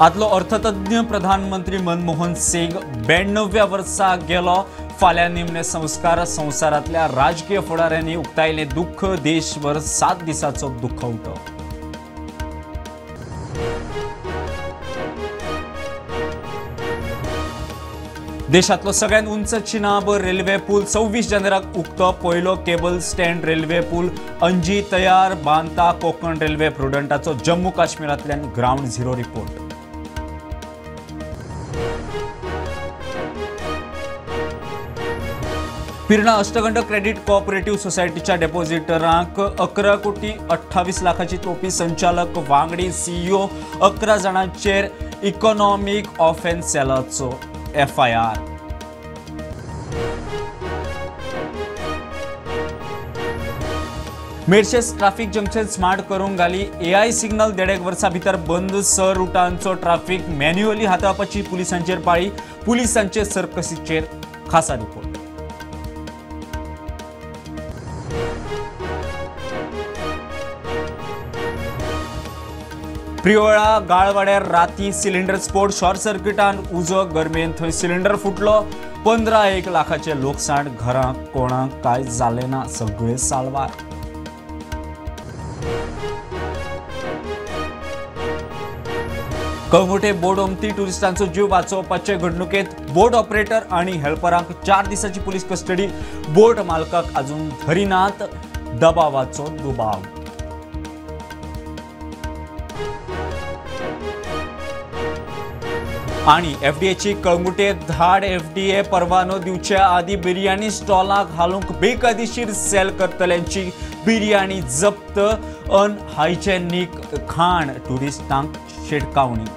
आदलो अर्थतज्ञ प्रधानमंत्री मनमोहन सिंग 92व्या वर्सा गेलो। फाल्यां निमणे संस्कार संवसारांतल्या राजकीय फुडाऱ्यांनी उक्तायले दुःख। देशभर 7 दिसांचो दुखवटो। देशातलो सगळ्यात उंच चिनाब रेल्वे पूल 26 जानेराक उक्तो। पयलो केबल स्टँड रेल्वे पूल अंजी तयार। बांदता कोकण रेल्वे प्रुडंटाचो जम्मू काश्मीरांतल्यान ground zero report. Pirna Ashtagandh credit cooperative सोसायटीच्या डेपॉझिटरांक 11 कोटी 28 लाखाची तोपी। संचालक वांगडी सीईओ 11 जाणांचेर इकॉनॉमिक ऑफेन्स सेलाचो FIR। Merces traffic junction smart करूंक घाली। AI सिग्नल 1.5 वर्सां भितर बंद। 6 रुटांचो ट्रॅफिक मॅन्युअली हाताळपाची पुलिसांचेर पाळी। पुलिसांचे सर्कसीचेर खासा रिपोर्ट। प्रियोळा गाळवाड्यार राती सिलिंडर स्फोट। शॉर्ट सर्किटान उजो गरमेन थंय सिलिंडर फुटलो। 15 लाखाचे लोकसाण। घरांक कोणाक काय जालें ना, सगळे साल्वार। कळंगुटे बोट उमटी टुरिस्टांचो जीव वाचोवपाचे घडणुकेंत बोट ऑपरेटर आनी हेल्परांक 4 दिसांची पुलीस कस्टडी। बोट मालकाक अजून धरिनात। दबावाचो दुबाव। आणि FDAची कळंगुटे धाड। FDA परवानो दिवच्या आदी बिर्याणी स्टॉलांक हालूंक बेकायदेशीर सेल करतल्यांची बिर्याणी जप्त। अनहायजेनिक खाण टुरिस्टांक शिडकावणी।